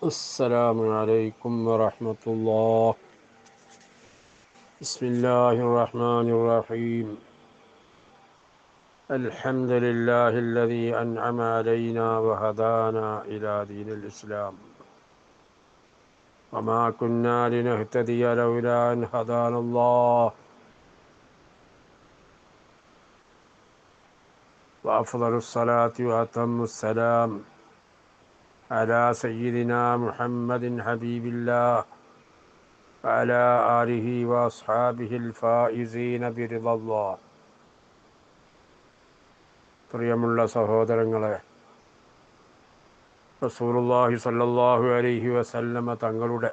السلام عليكم ورحمة الله. بسم الله الرحمن الرحيم. الحمد لله الذي أنعم علينا وهدانا إلى دين الإسلام، وما كنا لنهتدي لولا أن هدانا الله. وأفضل الصلاة وأتم السلام على سيدنا محمد حبيب الله وعلى آله وأصحابه الفائزين برضا الله. പ്രിയമുള്ള സഹോദരങ്ങളെ, റസൂലുള്ളാഹി സ്വല്ലല്ലാഹു അലൈഹി വസല്ലമ തങ്ങളുടെ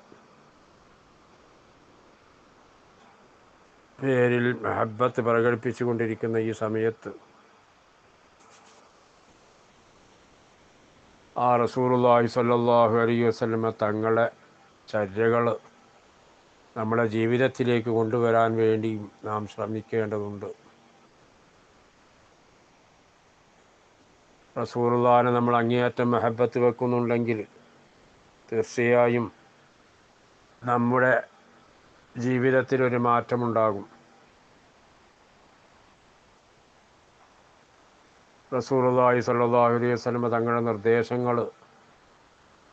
പേരിൽ മഹബ്ബത്ത് പ്രകടിപ്പിച്ചു കൊണ്ടിരിക്കുന്ന ഈ സമയത്ത് ആ റസൂലുള്ളാഹി സ്വല്ലല്ലാഹു അലൈഹി വസല്ലമ തങ്ങളുടെ ചര്യകൾ നമ്മുടെ ജീവിതത്തിലേക്ക് കൊണ്ടുവരാൻ വേണ്ടിയും നാം ശ്രമിക്കേണ്ടതുണ്ട്. റസൂലുള്ളാഹിനെ നമ്മൾ അങ്ങേയറ്റം മഹബ്ബത്ത് വെക്കുന്നുണ്ടെങ്കിൽ തീർച്ചയായും നമ്മുടെ ജീവിതത്തിലൊരു മാറ്റമുണ്ടാകും. റസൂലുള്ളാഹി സ്വല്ലല്ലാഹു അലൈഹി വസല്ലം തങ്ങളുടെ നിർദ്ദേശങ്ങൾ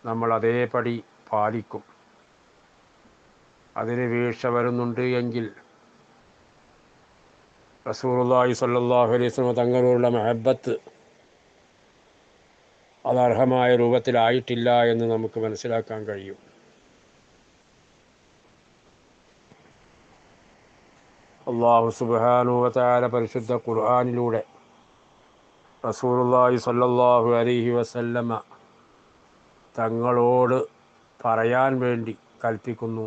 നമ്മൾ അതേപടി പാലിക്കും. അതിന് വീഴ്ച വരുന്നുണ്ട് എങ്കിൽ റസൂലുള്ളാഹി സ്വല്ലല്ലാഹു അലൈഹി വസല്ലം തങ്ങളുള്ള മഹബ്ബത്ത് അത് അർഹമായ രൂപത്തിലായിട്ടില്ല എന്ന് നമുക്ക് മനസ്സിലാക്കാൻ കഴിയും. അല്ലാഹു സുബ്ഹാനഹു വ തആല പരിശുദ്ധ ഖുർആനിലൂടെ റസൂലുള്ളാഹി സ്വല്ലല്ലാഹു അലൈഹി വസല്ലമ തങ്ങളോട് പറയാൻ വേണ്ടി കൽപ്പിക്കുന്നു.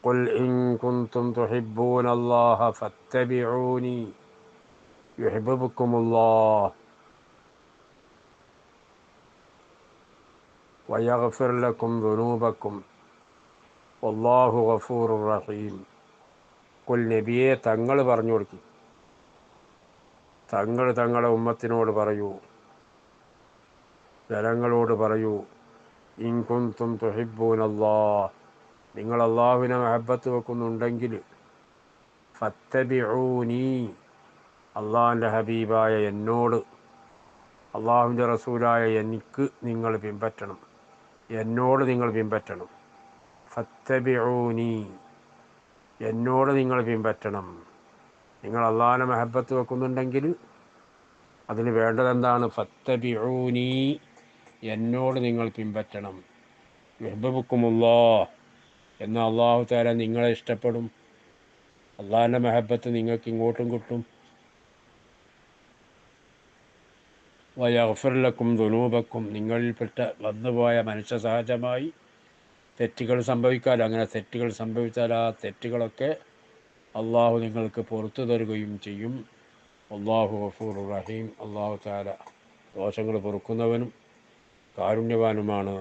ഖുൽ ഇൻ കുൻതും തുഹിബ്ബൂനല്ലാഹ ഫത്തബിഊനി യുഹിബ്ബുക്കുമുല്ലാഹ് വയഗ്ഫിർ ലക്കും ദുനൂബക്കും വല്ലാഹു ഗഫൂറുർ റഹീം. ഖുൽ നബിയെ, തങ്ങൾ പറഞ്ഞു കൊടുക്കി, തങ്ങൾ തങ്ങളുടെ ഉമ്മത്തിനോട് പറയൂ, ജനങ്ങളോട് പറയൂ, ഇൻ കുൻതും തുഹിബ്ബൂനല്ലാഹ്, നിങ്ങൾ അള്ളാഹുവിനെ മഹബ്ബത്ത് വെക്കുന്നുണ്ടെങ്കിൽ ഫത്തബിഊനി, അള്ളാഹിൻ്റെ ഹബീബായ എന്നോട്, അള്ളാഹുവിൻ്റെ റസൂലായ എനിക്ക് നിങ്ങൾ പിൻപറ്റണം, എന്നോട് നിങ്ങൾ പിൻപറ്റണം. ഫത്തബിഊനി, എന്നോട് നിങ്ങൾ പിൻപറ്റണം. നിങ്ങൾ അള്ളാഹിനെ മഹബ്ബത്ത് വെക്കുന്നുണ്ടെങ്കിൽ അതിന് വേണ്ടതെന്താണ്? ഫത്തബിഊനി, എന്നോട് നിങ്ങൾ പിൻപറ്റണം. യുഹിബ്ബുക്കുമുല്ലാഹ്, എന്ന അള്ളാഹു തആല നിങ്ങളെ ഇഷ്ടപ്പെടും. അള്ളാഹിൻ്റെ മഹബ്ബത്ത് നിങ്ങൾക്ക് ഇങ്ങോട്ടും കിട്ടും. വയഗ്ഫിർ ലക്കും ദുനൂബക്കും, നിങ്ങളിൽപ്പെട്ട വന്നുപോയ മനുഷ്യ സഹജമായി തെറ്റുകൾ സംഭവിക്കാമല്ലോ. അങ്ങനെ തെറ്റുകൾ സംഭവിച്ചാൽ ആ തെറ്റുകളൊക്കെ അള്ളാഹു നിങ്ങൾക്ക് പുറത്തു തരുകയും ചെയ്യും. അല്ലാഹു ഗഫൂറുർ റഹീം. അള്ളാഹു തആല ദോഷങ്ങൾ പൊറുക്കുന്നവനും കാരുണ്യവാനുമാണ്.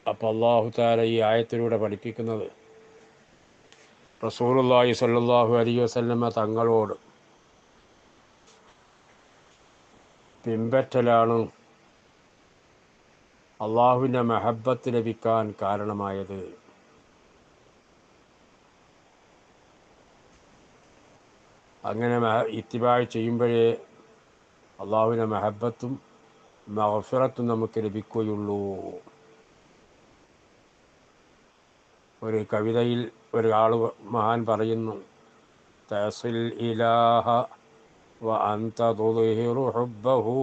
അപ്പോൾ അള്ളാഹു തആല ഈ ആയത്തിലൂടെ പഠിപ്പിക്കുന്നത് റസൂലുള്ളാഹി സ്വല്ലല്ലാഹു അലൈഹി വസല്ലമ തങ്ങളോട് പിൻപറ്റലാണ് അള്ളാഹുവിൻ്റെ മഹബ്ബത്ത് ലഭിക്കാൻ കാരണമായത്. അങ്ങനെ ഇത്തിബാഅ് ചെയ്യുമ്പോഴേ അള്ളാഹുവിൻ്റെ മഹബ്ബത്തും മഗ്ഫിറത്തും നമുക്ക് ലഭിക്കുകയുള്ളൂ. ഒരു കവിതയിൽ ഒരാൾ മഹാൻ പറയുന്നു, തസിൽ ഇലാഹ വ അൻത തുദ്ഹിറു ഹുബ്ബഹു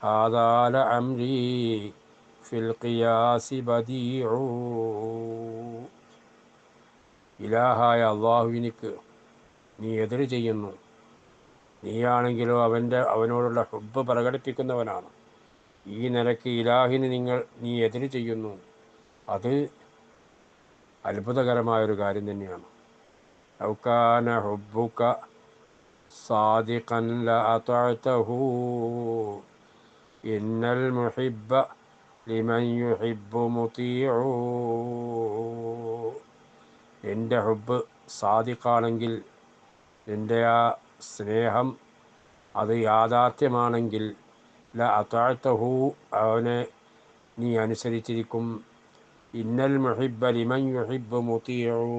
ഹാദാ ലഅംരി ഫിൽ ഖിയാസി ബദീഉ. ഇലാഹായ അള്ളാഹുവിനിക്ക് നീ എതിര് ചെയ്യുന്നു, നീയാണെങ്കിലോ അവനോടുള്ള ഹുബ്ബ് പ്രകടിപ്പിക്കുന്നവനാണ്. ഈ നിലയ്ക്ക് ഇലാഹിന് നീ എതിര് ചെയ്യുന്നു. അത് അത്ഭുതകരമായൊരു കാര്യം തന്നെയാണ്. ലൗ കാന ഹുബ്ബുക സാദിഖൻ ലഅതഅതഹു ഇന്നൽ മുഹിബ്ബ ലിമൻ യുഹിബ്ബു മുതീഉ. എൻ്റെ ഹുബ്ബ് സാദിഖാണെങ്കിൽ, നിൻ്റെ ആ സ്നേഹം അത് യാഥാർത്ഥ്യമാണെങ്കിൽ ല അതാഅതഹു അവനെ നീ അനുസരിച്ചിരിക്കും. ഇന്നൽ മുഹിബ്ബ ലിമൻ യുഹിബ്ബു മുതീഉ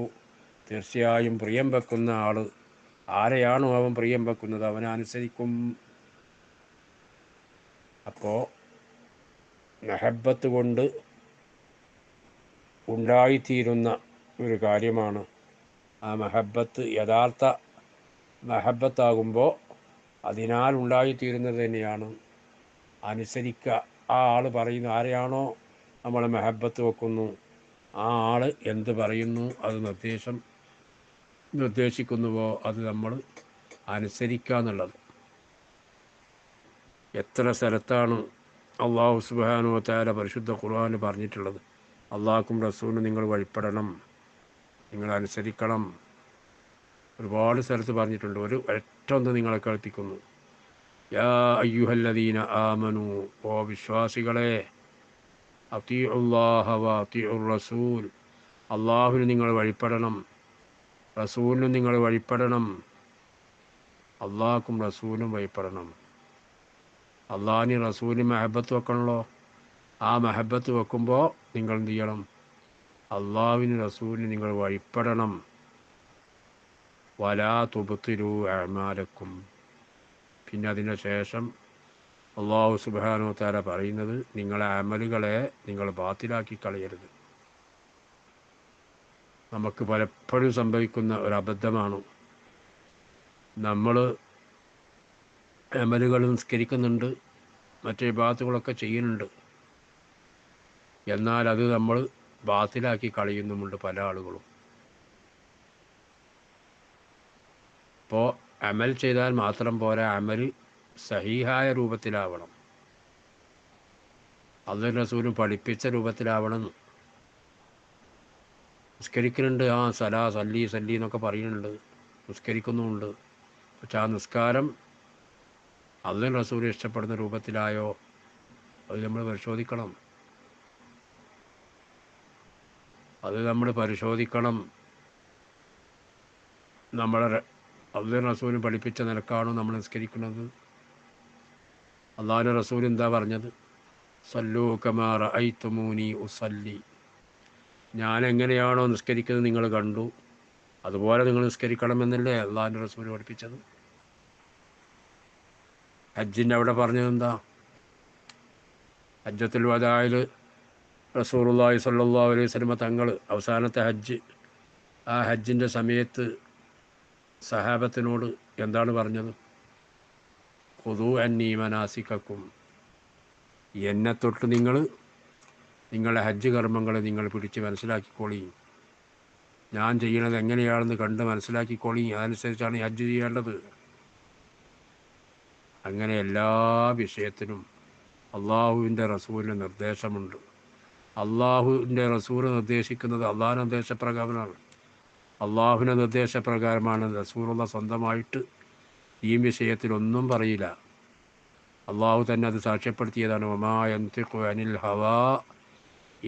തീർച്ചയായും പ്രിയം വെക്കുന്ന ആൾ ആരെയാണോ അവൻ പ്രിയം വെക്കുന്നത് അവനെ അനുസരിക്കും. അപ്പോൾ മെഹബത്ത് കൊണ്ട് ഉണ്ടായിത്തീരുന്ന ഒരു കാര്യമാണ്. ആ മെഹബത്ത് യഥാർത്ഥ മെഹബത്താകുമ്പോൾ അതിനാൽ ഉണ്ടായിത്തീരുന്നത് തന്നെയാണ് അനുസരിക്കുക. ആ ആൾ പറയുന്ന ആരെയാണോ നമ്മൾ മെഹബത്ത് വെക്കുന്നു ആ ആൾ എന്ത് പറയുന്നു അത് നിർദ്ദേശിക്കുന്നുവോ അത് നമ്മൾ അനുസരിക്കുക എന്നുള്ളത്. എത്ര സ്ഥലത്താണ് അള്ളാഹു സുബ്ഹാനഹു വ തആല പരിശുദ്ധ ഖുർആനിൽ പറഞ്ഞിട്ടുള്ളത്, അള്ളാഹ്ക്കും റസൂലിനും നിങ്ങൾ വഴിപ്പെടണം, നിങ്ങൾ അനുസരിക്കണം. ഒരുപാട് സ്ഥലത്ത് പറഞ്ഞിട്ടുണ്ട്. ഒറ്റൊന്ന് നിങ്ങളെ കേൾപ്പിക്കുന്നു. യാ അയ്യുഹല്ലദീന ആമനു, ഓ വിശ്വാസികളെ, അത്തിഉല്ലാഹ വ അത്തിഉർ റസൂൽ, അള്ളാഹുവിന് നിങ്ങൾ വഴിപ്പെടണം, റസൂലിനും നിങ്ങൾ വഴിപ്പെടണം, അള്ളാഹ്ക്കും റസൂലും വഴിപ്പെടണം. അള്ളാഹിന് റസൂലിന് മെഹബത്ത് വെക്കണല്ലോ. ആ മെഹബത്ത് വെക്കുമ്പോൾ നിങ്ങൾ എന്ത് ചെയ്യണം? അള്ളാഹുവിന് റസൂലിന് നിങ്ങൾ വഴിപ്പെടണം. വലാ തുബ്തിലൂ അഅ്മാലക്കും. പിന്നെ അതിന് ശേഷം അള്ളാഹു സുബ്ഹാനഹു വ തആല പറയുന്നത് നിങ്ങളെ അമലുകളെ നിങ്ങൾ ബാത്തിലാക്കി കളയരുത്. നമുക്ക് പലപ്പോഴും സംഭവിക്കുന്ന ഒരു അബദ്ധമാണ്. നമ്മൾ അമലുകൾ നിസ്കരിക്കുന്നുണ്ട്, മറ്റേ ഇബാദത്തുകളൊക്കെ ചെയ്യുന്നുണ്ട്, എന്നാൽ അത് നമ്മൾ ബാത്തിലാക്കി കളയുന്നുമുണ്ട് പല ആളുകളും. അപ്പോൾ അമൽ ചെയ്താൽ മാത്രം പോരാ, അമൽ സഹീഹായ രൂപത്തിലാവണം, അല്ലാഹു റസൂലും പഠിപ്പിച്ച രൂപത്തിലാവണം. നിസ്കരിക്കുന്നുണ്ട്, സല്ലി എന്നൊക്കെ പറയുന്നുണ്ട്, നിസ്കരിക്കുന്നുമുണ്ട്. പക്ഷെ ആ നിസ്കാരം അല്ലാഹു റസൂൽ ഇഷ്ടപ്പെടുന്ന രൂപത്തിലായോ അത് നമ്മൾ പരിശോധിക്കണം. നമ്മളെ അല്ലാഹു റസൂൽ പഠിപ്പിച്ച നിലക്കാണോ നമ്മൾ നിസ്കരിക്കുന്നത്? അല്ലാഹു റസൂൽ എന്താ പറഞ്ഞത്? സല്ലൂ കമാ റഅയ്തുമൂനി ഉസല്ലി, ഞാൻ എങ്ങനെയാണോ നിസ്കരിക്കുന്നത് നിങ്ങൾ കണ്ടു, അതുപോലെ നിങ്ങൾ നിസ്കരിക്കണമെന്നല്ലേ അല്ലാഹു റസൂൽ പഠിപ്പിച്ചത്. ഹജ്ജിൻ്റെ അവിടെ പറഞ്ഞത് എന്താ? ഹജ്ജത്തുൽ വദാഇൽ റസൂലുള്ളാഹി സ്വല്ലല്ലാഹു അലൈഹി വസല്ലം തങ്ങൾ അവസാനത്തെ ഹജ്ജ്, ആ ഹജ്ജിൻ്റെ സമയത്ത് സഹാബത്തിനോട് എന്താണ് പറഞ്ഞത്? ഖുദൂ അന്നീ മനാസിക്കക്കും, എന്നെ തൊട്ട് നിങ്ങളുടെ ഹജ്ജ് കർമ്മങ്ങൾ നിങ്ങൾ പിടിച്ച് മനസ്സിലാക്കിക്കോളി, ഞാൻ ചെയ്യണത് എങ്ങനെയാണെന്ന് കണ്ട് മനസ്സിലാക്കിക്കോളി, അതനുസരിച്ചാണ് ഈ ഹജ്ജ് ചെയ്യേണ്ടത്. അങ്ങനെ എല്ലാ വിഷയത്തിനും അള്ളാഹുവിൻ്റെ റസൂലിന് നിർദ്ദേശമുണ്ട്. അള്ളാഹുവിൻ്റെ റസൂൽ നിർദ്ദേശിക്കുന്നത് അള്ളാഹുവിൻ്റെ നിർദ്ദേശപ്രകാരമാണ്. അള്ളാഹുവിൻ്റെ നിർദ്ദേശപ്രകാരമാണ്. റസൂലുള്ള സ്വന്തമായിട്ട് ഈ വിഷയത്തിലൊന്നും പറയില്ല. അള്ളാഹു തന്നെ അത് സാക്ഷ്യപ്പെടുത്തിയതാണ്. വമാ യൻതിഖു അനിൽ ഹവാ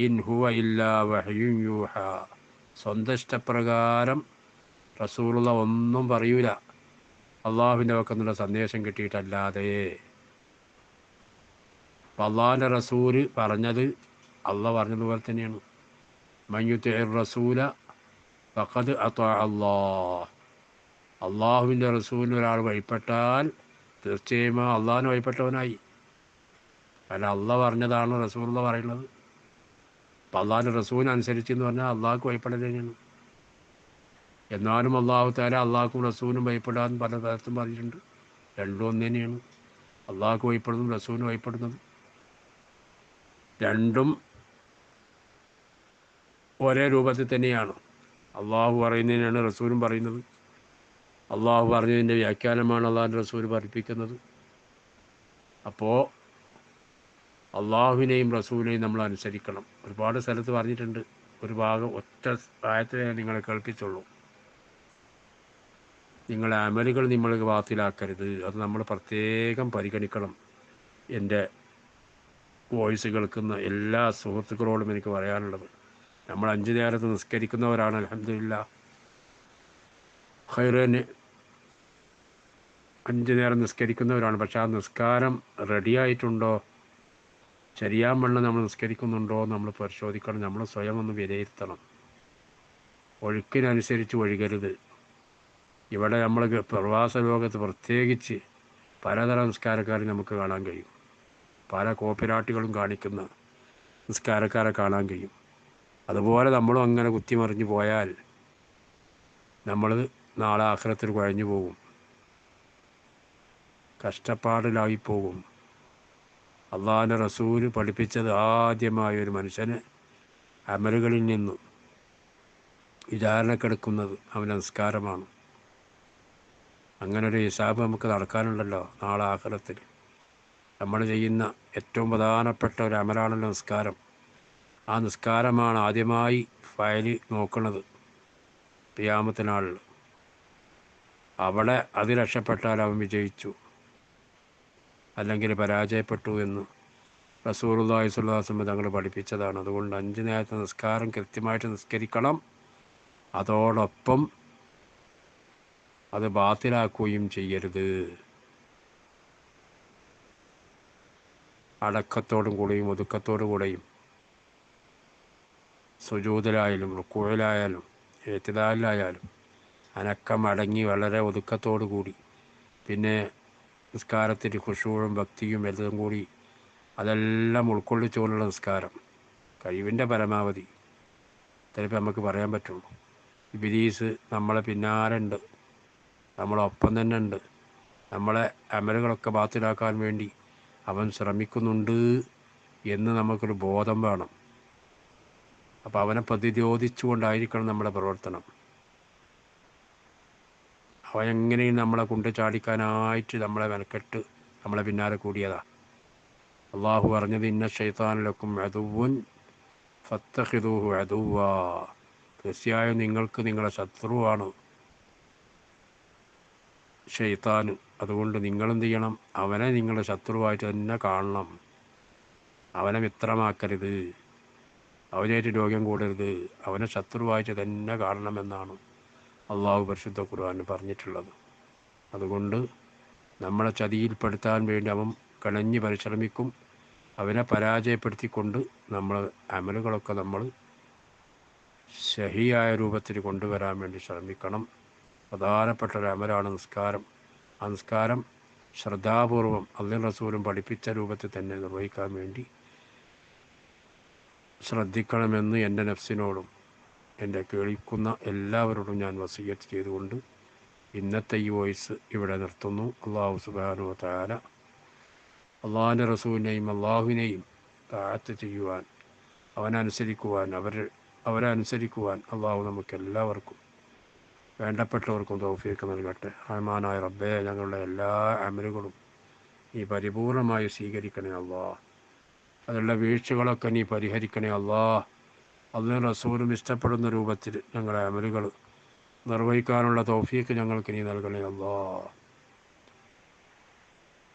ഇൻ ഹുവ ഇല്ലാ വഹ്യുൻ യൂഹാ. സ്വന്തം ഇഷ്ടപ്രകാരം റസൂലുള്ള ഒന്നും പറയൂല, അള്ളാഹുവിൻ്റെ വക്കന്നുള്ള സന്ദേശം കിട്ടിയിട്ടല്ലാതെ. അപ്പം അള്ളാഹിൻ്റെ റസൂല് പറഞ്ഞത് അള്ളാഹ് പറഞ്ഞതുപോലെ തന്നെയാണ്. മൻ യുതിഇർ റസൂല ഫഖദ് അത്വഅ അല്ലാഹ്. അള്ളാഹുവിൻ്റെ റസൂലിന് ഒരാൾ വഴിപ്പെട്ടാൽ തീർച്ചയായും അള്ളാഹിന് വഴിപ്പെട്ടവനായി. കാരണം അള്ളാഹ് പറഞ്ഞതാണ് റസൂലുള്ള പറയുന്നത്. അപ്പം അള്ളാഹിൻ്റെ റസൂലിനനുസരിച്ച് എന്ന് പറഞ്ഞാൽ അള്ളാഹ്ക്ക് വഴിപ്പെടൽ തന്നെയാണ്. എന്നാലും അള്ളാഹു തആല അള്ളാഹ്ക്കും റസൂലിനും വഴിപ്പെടാൻ പല തരത്തും പറഞ്ഞിട്ടുണ്ട്. രണ്ടും ഒന്ന് തന്നെയാണ്. അള്ളാഹ്ക്ക് വഴിപ്പെടുന്നതും റസൂലിന് വഴിപ്പെടുന്നതും രണ്ടും ഒരേ രൂപത്തിൽ തന്നെയാണ്. അള്ളാഹു പറയുന്നതിനാണ് റസൂലും പറയുന്നത്. അള്ളാഹു പറഞ്ഞതിൻ്റെ വ്യാഖ്യാനമാണ് അള്ളാഹിൻ്റെ റസൂൽ പഠിപ്പിക്കുന്നത്. അപ്പോൾ അള്ളാഹുവിനെയും റസൂലിനെയും നമ്മൾ അനുസരിക്കണം. ഒരുപാട് സ്ഥലത്ത് പറഞ്ഞിട്ടുണ്ട്. ഒരു ഭാഗം ഒറ്റ ആയത്തിനെ നിങ്ങളെ കേൾപ്പിച്ചുള്ളൂ. നിങ്ങളെ അമലുകൾ നിങ്ങൾ ബാത്തിലാക്കരുത്. അത് നമ്മൾ പ്രത്യേകം പരിഗണിക്കണം. എൻ്റെ വോയിസ് കേൾക്കുന്ന എല്ലാ സുഹൃത്തുക്കളോടും എനിക്ക് പറയാനുള്ളത്, നമ്മൾ 5 നേരത്ത് നിസ്കരിക്കുന്നവരാണ്. അൽഹംദുലില്ലാഹ്, ഖൈറന് 5 നേരം നിസ്കരിക്കുന്നവരാണ്. പക്ഷെ ആ നിസ്കാരം റെഡിയായിട്ടുണ്ടോ, ശരിയാവണ്ണം നമ്മൾ നിസ്കരിക്കുന്നുണ്ടോ നമ്മൾ പരിശോധിക്കണം. നമ്മൾ സ്വയം ഒന്ന് വിലയിരുത്തണം. ഒഴുക്കിനനുസരിച്ച് ഒഴുകരുത്. ഇവിടെ നമ്മൾ പ്രവാസ ലോകത്ത് പ്രത്യേകിച്ച് പലതരം നിസ്കാരക്കാർ നമുക്ക് കാണാൻ കഴിയും. പല കോപ്പിരാട്ടികളും കാണിക്കുന്ന നിസ്കാരക്കാരെ കാണാൻ കഴിയും. അതുപോലെ നമ്മളും അങ്ങനെ കുത്തിമറിഞ്ഞു പോയാൽ നമ്മൾ നാളെ ആഖിറത്തിൽ കുഴഞ്ഞു പോകും, കഷ്ടപ്പാടിലായി പോകും. അള്ളാഹുവിൻ്റെ റസൂല് പഠിപ്പിച്ചത് ആദ്യമായ ഒരു മനുഷ്യന് അമലുകളിൽ നിന്നും വിചാരണക്കെടുക്കുന്നത് അവൻ്റെ നിസ്കാരമാണ്. അങ്ങനെ ഒരു ഹിസാബ് നമുക്ക് നടക്കാനുണ്ടല്ലോ നാളെ ആഖിറത്തിൽ. നമ്മൾ ചെയ്യുന്ന ഏറ്റവും പ്രധാനപ്പെട്ട ഒരു അമലാണല്ലോ നിസ്കാരം. ആ നിസ്കാരമാണ് ആദ്യമായി ഫയൽ നോക്കുന്നത് ഖിയാമത്ത് നാളിൽ. അവിടെ അത് രക്ഷപ്പെട്ടാൽ അവൻ വിജയിച്ചു, അല്ലെങ്കിൽ പരാജയപ്പെട്ടു എന്ന് റസൂലുള്ളാഹി സ്വല്ലല്ലാഹു അലൈഹി വസല്ലം തങ്ങൾ പഠിപ്പിച്ചതാണ്. അതുകൊണ്ട് 5 നേരത്തെ നിസ്കാരം കൃത്യമായിട്ട് നിസ്കരിക്കണം. അതോടൊപ്പം അത് ബാത്തിലാക്കുകയും ചെയ്യരുത്. അടക്കത്തോടും കൂടെയും ഒതുക്കത്തോടു കൂടെയും സുജൂദിലായാലും റുക്കൂഇലായാലും ഇഅ്തിദാലിലായാലും അനക്കം അടങ്ങി വളരെ ഒതുക്കത്തോടു കൂടി, പിന്നെ നിസ്കാരത്തിൽ ഖുശൂഉം ഭക്തിയും എല്ലാം കൂടി അതെല്ലാം ഉൾക്കൊള്ളിച്ചുകൊണ്ടുള്ള നിസ്കാരം കഴിവിൻ്റെ പരമാവധി ചിലപ്പോൾ നമുക്ക് പറയാൻ പറ്റുള്ളൂ. ഇബ്ലീസ് നമ്മളെ പിന്നാലെ ഉണ്ട്, നമ്മളൊപ്പം തന്നെ ഉണ്ട്. നമ്മളെ അമലുകളൊക്കെ ബാത്തിലാക്കാൻ വേണ്ടി അവൻ ശ്രമിക്കുന്നുണ്ട് എന്ന് നമുക്കൊരു ബോധം വേണം. അപ്പോൾ അവനെ പ്രതിരോധിച്ചുകൊണ്ടായിരിക്കണം നമ്മുടെ പ്രവർത്തനം. അവൻ എങ്ങനെയും നമ്മളെ കൊണ്ട് ചാടിക്കാനായിട്ട് നമ്മളെ മെനക്കെട്ട് നമ്മളെ പിന്നാലെ കൂടിയതാ. അള്ളാഹു പറഞ്ഞത് ഇന്ന ശൈത്താന ലക്കും അദുവ്വുൻ ഫത്തഖിദൂഹു അദുവ്വാ, തീർച്ചയായും നിങ്ങൾക്ക് നിങ്ങളുടെ ശത്രുവാണ് ശൈത്താൻ. അതുകൊണ്ട് നിങ്ങളെന്ത് ചെയ്യണം, അവനെ നിങ്ങളുടെ ശത്രുവായിട്ട് തന്നെ കാണണം. അവനെ മിത്രമാക്കരുത്, അവനായിട്ട് രോഗ്യം കൂടരുത്, അവനെ ശത്രുവായിട്ട് തന്നെ കാണണമെന്നാണ് അള്ളാഹു പരിശുദ്ധ ഖുർആനിൽ പറഞ്ഞിട്ടുള്ളത്. അതുകൊണ്ട് നമ്മളെ ചതിയിൽപ്പെടുത്താൻ വേണ്ടി അവൻ കണഞ്ഞ് പരിശ്രമിക്കും. അവനെ പരാജയപ്പെടുത്തിക്കൊണ്ട് നമ്മൾ അമലുകളൊക്കെ നമ്മൾ ശഹിയായ രൂപത്തിൽ കൊണ്ടുവരാൻ വേണ്ടി ശ്രമിക്കണം. പ്രധാനപ്പെട്ട ഒരു അമലാണ് നിസ്കാരം. ആ നിസ്കാരം ശ്രദ്ധാപൂർവം അല്ലാഹുവിൻ്റെ റസൂലും പഠിപ്പിച്ച രൂപത്തിൽ തന്നെ നിർവഹിക്കാൻ വേണ്ടി ശ്രദ്ധിക്കണമെന്ന് എൻ്റെ നഫ്സിനോടും എൻ്റെ കേൾക്കുന്ന എല്ലാവരോടും ഞാൻ വസിയ്യത്ത് ചെയ്തുകൊണ്ട് ഇന്നത്തെ ഈ വോയിസ് ഇവിടെ നിർത്തുന്നു. അള്ളാഹു സുബ്ഹാനഹു വ തആല അള്ളാഹുവിൻ്റെ റസൂലിനെയും അള്ളാഹുവിനെയും താഅത്ത് ചെയ്യുവാൻ, അവരെ അനുസരിക്കുവാൻ അള്ളാഹു നമുക്കെല്ലാവർക്കും വേണ്ടപ്പെട്ടവർക്കും തൗഫീഖ് നൽകട്ടെ. റഹ്മാനായ റബ്ബേ, ഞങ്ങളുടെ എല്ലാ അമലുകളും നീ പരിപൂർണമായി സ്വീകരിക്കണേ അള്ളാഹ്. അതിലുള്ള വീഴ്ചകളൊക്കെ നീ പരിഹരിക്കണേ അള്ളാഹ്. അല്ലാഹുവിൻ്റെ റസൂലും ഇഷ്ടപ്പെടുന്ന രൂപത്തിൽ ഞങ്ങളുടെ അമലുകൾ നിർവഹിക്കാനുള്ള തൗഫീഖ് ഞങ്ങൾക്ക് നീ നൽകണേ അള്ളാഹ്.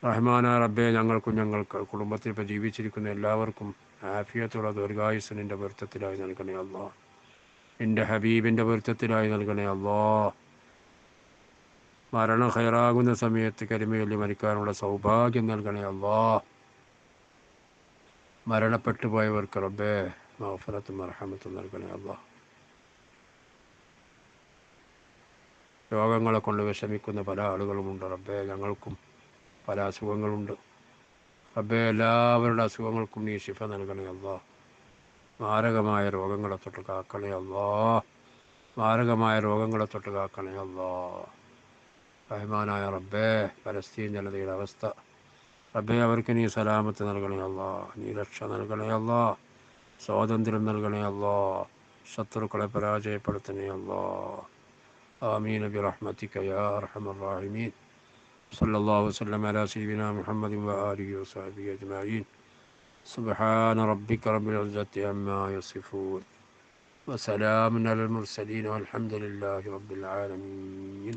റഹ്മാനായ റബ്ബേ, ഞങ്ങൾക്ക് കുടുംബത്തിൽ ഇപ്പോൾ ജീവിച്ചിരിക്കുന്ന എല്ലാവർക്കും ആഫിയത്തുള്ള ദീർഘായുസ്സ് നിൻ്റെ പൊരുത്തത്തിലായി നൽകണേ അള്ളാഹ്. നിൻ്റെ ഹബീബിൻ്റെ പൊരുത്തത്തിലായി നൽകണേ അള്ളാഹ്. മരണം ഖൈറാകുന്ന സമയത്ത് കലിമയൊല്ലി മരിക്കാനുള്ള സൗഭാഗ്യം നൽകണേ അള്ളാഹ്. മരണപ്പെട്ടു പോയവർക്ക് റബ്ബേ മഗ്ഫിറത്തും മർഹമത്തും നൽകണേ അള്ളാഹ്. രോഗങ്ങളെ കൊണ്ട് വിഷമിക്കുന്ന പല ആളുകളുമുണ്ട് റബ്ബേ, ഞങ്ങൾക്കും പല അസുഖങ്ങളുണ്ട് റബ്ബേ. എല്ലാവരുടെ അസുഖങ്ങൾക്കും നീ ശിഫ നൽകണേ അള്ളാഹ്. മാരകമായ രോഗങ്ങളെ തൊട്ട് കാക്കണേ അള്ളാഹ്. മാരകമായ രോഗങ്ങളെ തൊട്ട് കാക്കണേ അള്ളാഹ്. റഹ്മാനായ റബ്ബേ, പലസ്തീൻ ജനതയുടെ അവസ്ഥ റബ്ബേ, അവർക്ക് നീ സലാമത്ത് നൽകണേ അള്ളാഹ്. നീ രക്ഷ നൽകണേ അള്ളാഹ്. സ്വാതന്ത്ര്യം നൽകണേ അള്ളാഹ്. ശത്രുക്കളെ പരാജയപ്പെടുത്തണേ അള്ളാഹ്. ആമീൻ ബിറഹ്മതിക യാ അർഹമർ റഹീമീൻ. സല്ലല്ലാഹു വസല്ലം അലാ സയ്യിദിനാ മുഹമ്മദിൻ വആലിഹി വസഹ്ബിഹി അജ്മഈൻ. സുബ്ഹാന റബ്ബിക റബ്ബിൽ ഇസ്സത്തി അമ്മാ യസിഫൂൻ വസലാമുൻ അലൽ മുർസലീൻ വൽഹംദുലില്ലാഹി റബ്ബിൽ ആലമീൻ.